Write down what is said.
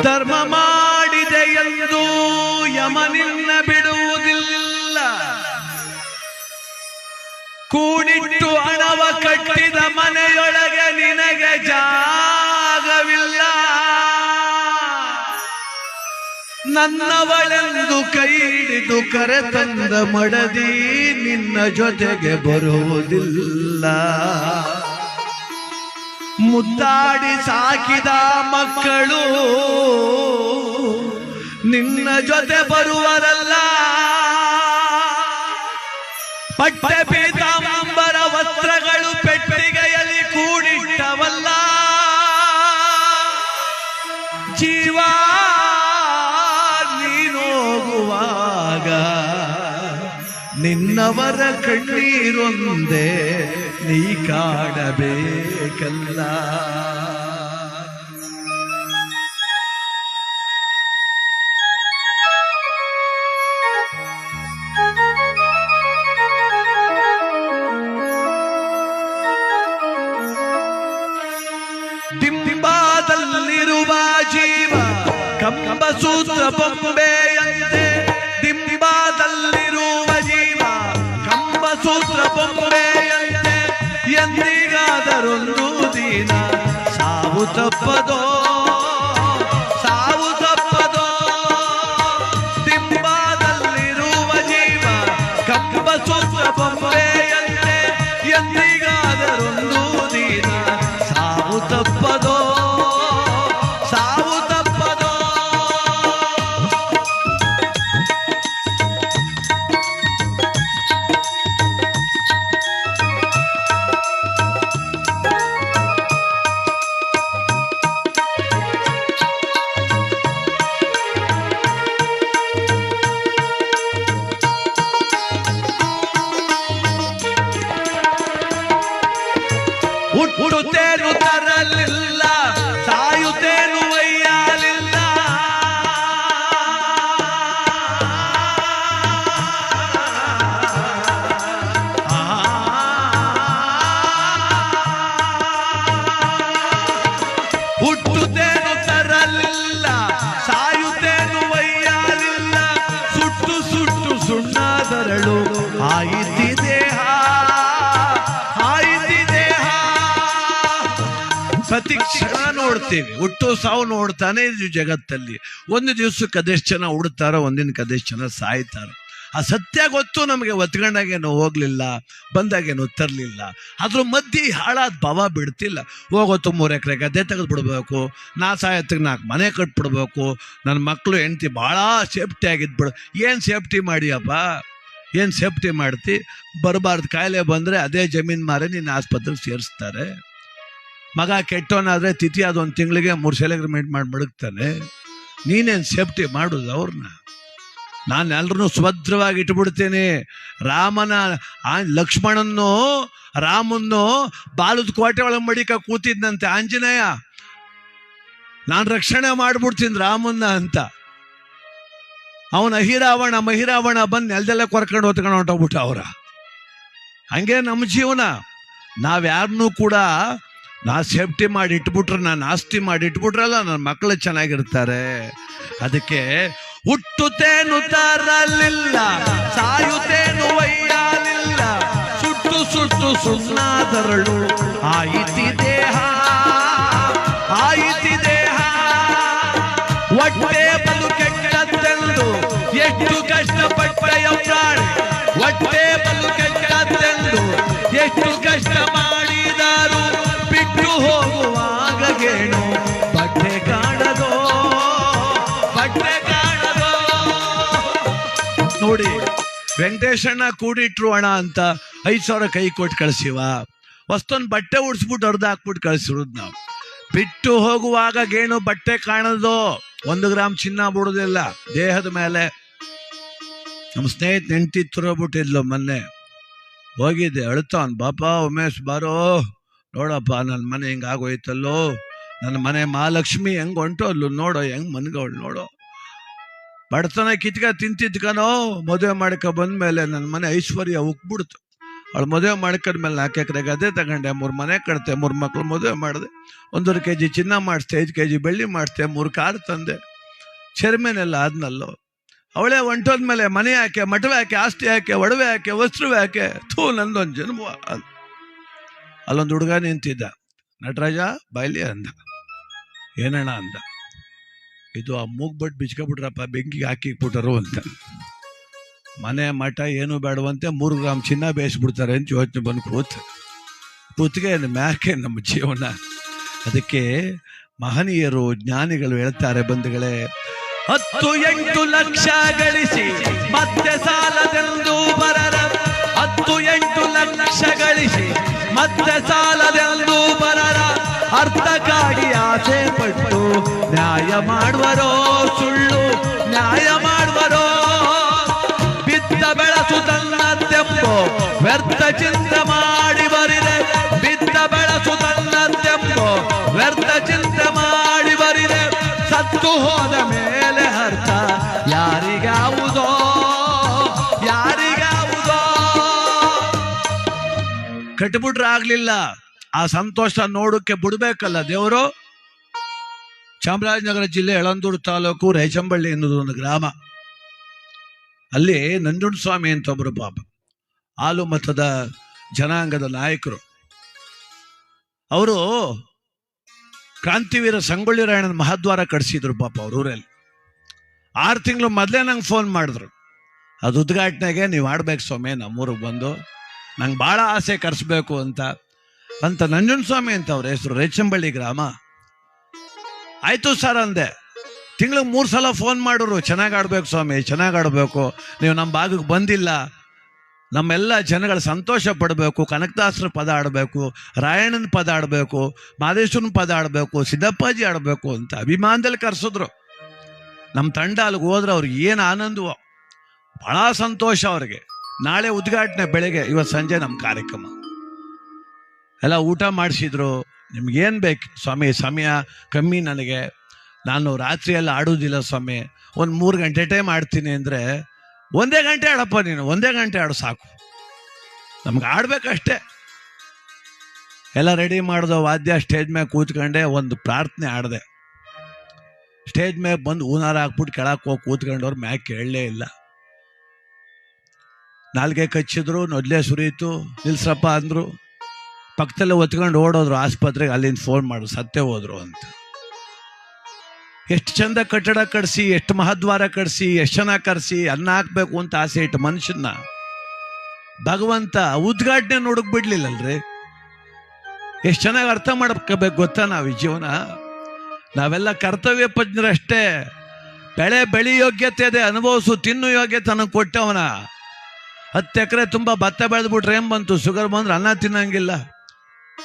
ಧರ್ಮ ಮಾಡಿದೆ ಎಂದು ಯಮನಿನ್ನ ಬಿಡುವುದಿಲ್ಲ. ಕೂಡಿಟ್ಟು ಹಣವ ಕಟ್ಟಿದ ಮನೆಯೊಳಗೆ ನಿನಗೆ ಜಾಗವಿಲ್ಲ. ನನ್ನವಳೆಂದು ಕೈ ಹಿಡಿದು ಕರೆತಂದ ಮಡದಿ ನಿನ್ನ ಜೊತೆಗೆ ಬರುವುದಿಲ್ಲ. ಮುದ್ದಾಡಿ ಸಾಕಿದ ಮಕ್ಕಳು ನಿನ್ನ ಜೊತೆ ಬರುವರಲ್ಲ. ಪಟ್ಟೆ ಪೀತಾಂಬರ ವಸ್ತ್ರಗಳು ಪೆಟ್ಟಿಗೆಯಲ್ಲಿ ಕೂಡಿಟ್ಟವಲ್ಲ. ಜೀವ ನೀನೋಗುವಾಗ ನಿನ್ನವರ ಕಣ್ಣೀರೊಂದೇ ನೀ ಕಾಡಬೇಕಲ್ಲ. ದಿಂಬಾದಲ್ಲಿರುವ ಜೀವ ಕಂಬಸೂತ್ರ ಬೊಂಬೆಯಂತೆ. ದಿಂಬಾದಲ್ಲಿರುವ ಜೀವ ಕಂಬಸೂತ್ರ ಬೊಂಬೆಯಂತೆ. ಎಂದಿಗಾದರೊಂದು ದಿನ ಸಾವು ತಪ್ಪದೋ, ಸಾವು ತಪ್ಪದೋ. ದಿಂಬಾದಲ್ಲಿರುವ ಜೀವ ಕಂಬಸೂತ್ರ ಬೊಂಬೆಯಂತೆ. ಎಂದಿಗಾದರೊಂದು ದಿನ ಸಾವು ತಪ್ಪದೋ, ಸಾವು ತಪ್ಪದೋ. ಹುಟ್ಟುತ್ತೇನು ತರಲಿಲ್ಲ, ಸಾಯುತ್ತೇನು ಒಯ್ಯಲಿಲ್ಲ. ಹುಟ್ಟುತ್ತೇನು ತರಲಿಲ್ಲ, ಸಾಯುತ್ತೇನು ಒಯ್ಯಲಿಲ್ಲ. ಸುಟ್ಟು ಸುಟ್ಟು ಸುಣ್ಣದರಳು ಆಯಿತಿದೆ ಪ್ರತಿ ಕ್ಷಣ ನೋಡ್ತೀವಿ. ಹುಟ್ಟು ಸಾವು ನೋಡ್ತಾನೆ ಇದು ಜಗತ್ತಲ್ಲಿ. ಒಂದು ದಿವಸಕ್ಕೆ ಅದೆಷ್ಟು ಜನ ಹುಡ್ತಾರೋ, ಒಂದಿನಕ್ಕೆ ಅದೆಷ್ಟು ಜನ ಸಾಯ್ತಾರೋ. ಆ ಸತ್ಯ ಗೊತ್ತು ನಮಗೆ. ಒತ್ಕೊಂಡಾಗೇನು ಹೋಗ್ಲಿಲ್ಲ, ಬಂದಾಗೇನು ತರಲಿಲ್ಲ. ಅದ್ರ ಮಧ್ಯೆ ಹಾಳಾದ ಭಾವ ಬಿಡ್ತಿಲ್ಲ. ಹೋಗೋತ್ತು 3 ಎಕರೆ ಗದ್ದೆ ತೆಗೆದು ಬಿಡ್ಬೇಕು, ನಾ ಸಾಯತ್ತಿಗೆ 4 ಮನೆ ಕಟ್ಬಿಡ್ಬೇಕು, ನನ್ನ ಮಕ್ಕಳು ಹೆಂಡ್ತಿ ಭಾಳ ಸೇಫ್ಟಿ ಆಗಿದ್ಬಿಡು. ಏನು ಸೇಫ್ಟಿ ಮಾಡಿಯಪ್ಪ, ಏನು ಸೇಫ್ಟಿ ಮಾಡ್ತಿ? ಬರಬಾರ್ದು ಕಾಯಿಲೆ ಬಂದರೆ ಅದೇ ಜಮೀನು ಮಾರಿ ನಿನ್ನ ಆಸ್ಪತ್ರೆಗೆ ಸೇರಿಸ್ತಾರೆ. ಮಗ ಕೆಟ್ಟವನಾದರೆ ತಿಥಿ ಅದು 1 ತಿಂಗಳಿಗೆ 3 ಸಲ ಅಗ್ರಿಮೆಂಟ್ ಮಾಡಿ ಮಡಗ್ತಾನೆ. ನೀನೇನು ಸೇಫ್ಟಿ ಮಾಡೋದು ಅವ್ರನ್ನ? ನಾನು ಎಲ್ಲರನ್ನೂ ಸುಭದ್ರವಾಗಿ ಇಟ್ಬಿಡ್ತೀನಿ. ಲಕ್ಷ್ಮಣನ್ನು ರಾಮನ್ನು ಬಾಲದ ಕೋಟೆ ಒಳಗೆ ಮಡಿಕ ಕೂತಿದ್ನಂತೆ ಆಂಜನೇಯ. ನಾನು ರಕ್ಷಣೆ ಮಾಡ್ಬಿಡ್ತೀನಿ ರಾಮನ್ನ ಅಂತ. ಅವನ ಮಹಿರಾವಣ ಬಂದು ನೆಲದೆಲ್ಲ ಕೊರ್ಕೊಂಡು ಹೊತ್ಕೊಂಡು ಹೊಂಟೋಗ್ಬಿಟ್ಟ ಅವರ. ಹಂಗೆ ನಮ್ಮ ಜೀವನ. ನಾವ್ಯಾರನ್ನೂ ಕೂಡ ಸೇಫ್ಟಿ ಮಾಡಿ ಇಟ್ಬಿಟ್ರೆ, ನಾನು ಆಸ್ತಿ ಮಾಡಿ ಇಟ್ಬಿಟ್ರಲ್ಲ, ನನ್ನ ಮಕ್ಕಳು ಚೆನ್ನಾಗಿರ್ತಾರೆ. ಅದಕ್ಕೆ ಹುಟ್ಟುತ್ತೇನು ತರಲಿಲ್ಲ, ಸಾಯುತ್ತೇನು ಒಯ್ಯಲಿಲ್ಲ. ಸುಟ್ಟು ಸುಟ್ಟು ಸುಣ್ಣದರಳು ಆಯಿತಿ ದೇಹ, ಆಯಿತಿ ದೇಹ. ಹೊಟ್ಟೆ ಬಲು ಕೆಟ್ಟದ್ದೆಂದು ಎಷ್ಟು ಕಷ್ಟಪಟ್ಟೆಯ ಪ್ರಾಣಿ. ಹೊಟ್ಟೆ ಬಲು ಕೆಟ್ಟದ್ದೆಂದು ಎಷ್ಟು ಕಷ್ಟ ಮಾಡಿದರು. ಬಿಟ್ಟು ಹೋಗುವಾಗ ಗೇಣು ಬಟ್ಟೆ ಕಾಣದೋ, ಬಟ್ಟೆ ಕಾಣದೋ. ನೋಡಿ, ವೆಂಕಟೇಶಣ್ಣ ಕೂಡಿಟ್ರು ಹಣ ಅಂತ 5,000 ಕೈ ಕೊಟ್ಟು ಕಳಿಸಿವ. ವಸ್ತೊಂದು ಬಟ್ಟೆ ಉಡ್ಸ್ಬಿಟ್ಟು ಅರ್ಧ ಹಾಕ್ಬಿಟ್ಟು ಕಳಿಸಿರೋದು ನಾವು. ಬಿಟ್ಟು ಹೋಗುವಾಗ ಗೇಣು ಬಟ್ಟೆ ಕಾಣದೋ. 1 ಗ್ರಾಮ್ ಚಿನ್ನ ಬಿಡೋದಿಲ್ಲ ದೇಹದ ಮೇಲೆ. ನಮ್ಮ ಸ್ನೇಹಿತ ಹೆಂಡತಿ ತುರೋಗ್ಬಿಟ್ಟಿದ್ಲು ಮೊನ್ನೆ. ಹೋಗಿದ್ದೆ, ಅಳ್ತಾವನ್, ಬಾಪ ಉಮೇಶ್ ಬಾರೋ, ನೋಡಪ್ಪ ನನ್ನ ಮನೆ ಹಿಂಗೆ ಆಗೋಯ್ತಲ್ಲೋ, ನನ್ನ ಮನೆ ಮಹಾಲಕ್ಷ್ಮಿ ಹೆಂಗೆ ಹೊಂಟೋದ್ಲು ನೋಡೋ, ಹೆಂಗೆ ಮನ್ಗವಳು ನೋಡೋ. ಬಡತನ ಕಿತ್ಕ ತಿಂತಿದ್ಕನೋ, ಮದುವೆ ಮಾಡ್ಕೊ ಬಂದ್ಮೇಲೆ ನನ್ನ ಮನೆ ಐಶ್ವರ್ಯ ಉಕ್ಬಿಡ್ತು. ಅವಳು ಮದುವೆ ಮಾಡ್ಕೊಂಡ್ಮೇಲೆ 4 ಎಕರೆ ಗದ್ದೆ ತಗೊಂಡೆ, 3 ಮನೆ ಕಟ್ತೆ, 3 ಮಕ್ಳು ಮದುವೆ ಮಾಡಿದೆ, 1.5 kg ಚಿನ್ನ ಮಾಡಿಸ್ದೆ, 5 kg ಬೆಳ್ಳಿ ಮಾಡಿಸ್ದೆ, 3 ಕಾರ್ ತಂದೆ, ಚೇರ್ಮನ್ ಆದ್ನಲ್ಲೋ. ಅವಳೇ ಹೊಂಟೋದ್ಮೇಲೆ ಮನೆ ಯಾಕೆ, ಮಠವೇ ಯಾಕೆ, ಆಸ್ತಿ ಯಾಕೆ, ಒಡವೆ ಯಾಕೆ, ವಸ್ತ್ರವೇ ಯಾಕೆ, ನಂದೊಂದು ಜನ್ಮ. ಅಲ್ಲೊಂದು ಹುಡುಗ ನಿಂತಿದ್ದ, ನಟರಾಜ ಬಾಯ್ಲಿ ಅಂದ. ಏನಣ್ಣ ಅಂದ. ಇದು ಆ ಮೂಗ್ಬಟ್ಟು ಬಿಚ್ಕೊಬಿಟ್ರಪ್ಪ, ಬೆಂಕಿಗೆ ಹಾಕಿಬಿಟ್ಟರು ಅಂತ. ಮನೆ ಮಠ ಏನು ಬೇಡವಂತೆ, 3 ಗ್ರಾಮ್ ಚಿನ್ನ ಬೇಯಿಸ್ಬಿಡ್ತಾರೆ ಅಂತ ಯೋಚನೆ ಬಂದು ಕೂತ್ಗೆ ಮ್ಯಾಕೆ ನಮ್ಮ ಜೀವನ. ಅದಕ್ಕೆ ಮಹನೀಯರು ಜ್ಞಾನಿಗಳು ಹೇಳ್ತಾರೆ ಬಂಧುಗಳೇ, 10-8 ಲಕ್ಷ ಗಳಿಸಿ ಮತ್ತೆ ಸಾಲದೆಂದು ಬರರ, 10-8 ಲಕ್ಷ ಗಳಿಸಿ ಮತ್ತೆ ಸಾಲದೆಂದು ಬರರ, ಅರ್ಥಕ್ಕಾಗಿ ಆಸೆ ಪಟ್ಟು ನ್ಯಾಯ ಮಾಡುವರೋ, ಸುಳ್ಳು ನ್ಯಾಯ ಮಾಡುವರೋ, ಬಿದ್ದ ಬೆಳಸು ತನ್ನದ್ದೆಂಬೋ ವ್ಯರ್ಥ ಚಿಂತೆ ಮಾಡಿ ಬರಿದೆ, ಬಿದ್ದ ಬೆಳಸು ತನ್ನದ್ದೆಂಬೋ ವ್ಯರ್ಥ ಚಿಂತೆ ಮಾಡಿ ಬರಿದೆ, ಸತ್ತು ಹೋದ ಮೇಲೆ ಅರ್ಥ ಯಾರಿಗಾವುದೋ, ಯಾರಿಗಾವುದೋ. ಕಟ್ಬಿಟ್ರೆ ಆಗ್ಲಿಲ್ಲ, ಆ ಸಂತೋಷ ನೋಡಕ್ಕೆ ಬಿಡ್ಬೇಕಲ್ಲ ದೇವರು. ಚಾಮರಾಜನಗರ ಜಿಲ್ಲೆ ಯಳಂದೂರು ತಾಲೂಕು ರೇಚಂಬಳ್ಳಿ ಎನ್ನುವುದು ಒಂದು ಗ್ರಾಮ. ಅಲ್ಲಿ ನಂಜುಂಡಸ್ವಾಮಿ ಅಂತ ಒಬ್ಬರು ಪಾಪ ಹಾಲು ಮತದ ಜನಾಂಗದ ನಾಯಕರು. ಅವರು ಕ್ರಾಂತಿವೀರ ಸಂಗೊಳ್ಳಿ ರಾಯಣ್ಣನ ಮಹಾದ್ವಾರ ಕಟ್ಸಿದ್ರು ಪಾಪ ಅವ್ರ ಊರಲ್ಲಿ. 6 ತಿಂಗಳು ಮೊದಲೇ ನಂಗೆ ಫೋನ್ ಮಾಡಿದ್ರು, ಅದು ಉದ್ಘಾಟನೆಗೆ ನೀವು ಆಡ್ಬೇಕು ಸ್ವಾಮಿ, ನಮ್ಮೂರಿಗೆ ಬಂದು ನಂಗೆ ಭಾಳ ಆಸೆ ಕರೆಸ್ಬೇಕು ಅಂತ ನಂಜುಂಡಸ್ವಾಮಿ ಅಂತ ಅವ್ರ ಹೆಸರು, ರೇಚಂಬಳ್ಳಿ ಗ್ರಾಮ. ಆಯ್ತು ಸರ್ ಅಂದೆ. ತಿಂಗಳಿಗೆ 3 ಸಲ ಫೋನ್ ಮಾಡಿದ್ರು, ಚೆನ್ನಾಗಿ ಆಡ್ಬೇಕು ಸ್ವಾಮಿ, ಚೆನ್ನಾಗಿ ಆಡಬೇಕು, ನೀವು ನಮ್ಮ ಭಾಗಕ್ಕೆ ಬಂದಿಲ್ಲ, ನಮ್ಮೆಲ್ಲ ಜನಗಳ ಸಂತೋಷ ಪಡಬೇಕು, ಕನಕದಾಸರ ಪದ ಆಡಬೇಕು, ರಾಯಣ್ಣನ ಪದ ಆಡಬೇಕು, ಮಾದೇಶ್ವರನ ಪದ ಆಡಬೇಕು, ಸಿದ್ದಪ್ಪಾಜಿ ಆಡಬೇಕು ಅಂತ ಅಭಿಮಾನದಲ್ಲಿ ಕರೆಸಿದ್ರು. ನಮ್ಮ ತಂಡ ಅಲ್ಲಿಗೆ ಹೋದ್ರೆ ಅವ್ರಿಗೆ ಏನು ಆನಂದವೋ, ಭಾಳ ಸಂತೋಷ ಅವ್ರಿಗೆ. ನಾಳೆ ಉದ್ಘಾಟನೆ ಬೆಳಗ್ಗೆ, ಇವತ್ತು ಸಂಜೆ ನಮ್ಮ ಕಾರ್ಯಕ್ರಮ ಎಲ್ಲ ಊಟ ಮಾಡಿಸಿದ್ರು. ನಿಮ್ಗೇನು ಬೇಕು ಸ್ವಾಮಿ, ಸಮಯ ಕಮ್ಮಿ ನನಗೆ, ನಾನು ರಾತ್ರಿ ಎಲ್ಲ ಆಡೋದಿಲ್ಲ ಸ್ವಾಮಿ, ಒಂದು 3 ಗಂಟೆ ಟೈಮ್ ಆಡ್ತೀನಿ ಅಂದರೆ, 1 ಗಂಟೆ ಆಡಪ್ಪ ನೀನು, 1 ಗಂಟೆ ಆಡು ಸಾಕು, ನಮ್ಗೆ ಆಡ್ಬೇಕಷ್ಟೇ. ಎಲ್ಲ ರೆಡಿ ಮಾಡ್ದೋ, ವಾದ್ಯ ಸ್ಟೇಜ್ ಮೇಲೆ ಕೂತ್ಕೊಂಡೆ, ಒಂದು ಪ್ರಾರ್ಥನೆ ಆಡಿದೆ. ಸ್ಟೇಜ್ ಮೇಲೆ ಬಂದು ಹೂನಾರ ಹಾಕ್ಬಿಟ್ಟು ಕೆಳಕ್ಕೆ ಹೋಗಿ ಕೂತ್ಕೊಂಡವ್ರು ಮ್ಯಾಕ್ ಕೇಳಲೇ ಇಲ್ಲ. ನಾಲ್ಗೆ ಕಚ್ಚಿದ್ರು, ನೊದ್ಲೆ ಸುರಿಯಿತು, ನಿಲ್ಸಪ್ಪ ಅಂದರು. ಪಕ್ಕದಲ್ಲೇ ಒತ್ಕೊಂಡು ಓಡೋದ್ರು ಆಸ್ಪತ್ರೆಗೆ, ಅಲ್ಲಿಂದ ಫೋನ್ ಮಾಡಿದ್ರು ಸತ್ತೇ ಹೋದ್ರು ಅಂತ. ಎಷ್ಟು ಚಂದ ಕಟ್ಟಡ ಕಟ್ಸಿ, ಎಷ್ಟು ಮಹದ್ವಾರ ಕಟ್ಸಿ, ಎಷ್ಟು ಚೆನ್ನಾಗಿ ಕರೆಸಿ ಅನ್ನ ಹಾಕ್ಬೇಕು ಅಂತ ಆಸೆ ಇಟ್ಟು ಮನುಷ್ಯನ ಭಗವಂತ ಉದ್ಘಾಟನೆ ನೋಡಕ್ ಬಿಡ್ಲಿಲ್ಲಲ್ರಿ. ಎಷ್ಟು ಚೆನ್ನಾಗಿ ಅರ್ಥ ಮಾಡ್ಕೋಬೇಕು ಗೊತ್ತಾ ನಾವು ಈ ಜೀವನ. ನಾವೆಲ್ಲ ಕರ್ತವ್ಯ ಪಜ್ಞರಷ್ಟೇ. ಬೆಳಿ ಯೋಗ್ಯತೆ ಇದೆ, ಅನುಭವಿಸು, ತಿನ್ನು ಯೋಗ್ಯತೆ ನನಗೆ ಕೊಟ್ಟವನ. 10 ಎಕರೆ ತುಂಬ ಭತ್ತ ಬೆಳೆದ್ಬಿಟ್ರೆ ಏನ್ ಬಂತು, ಶುಗರ್ ಬಂದ್ರೆ ಅನ್ನ ತಿನ್ನಂಗಿಲ್ಲ.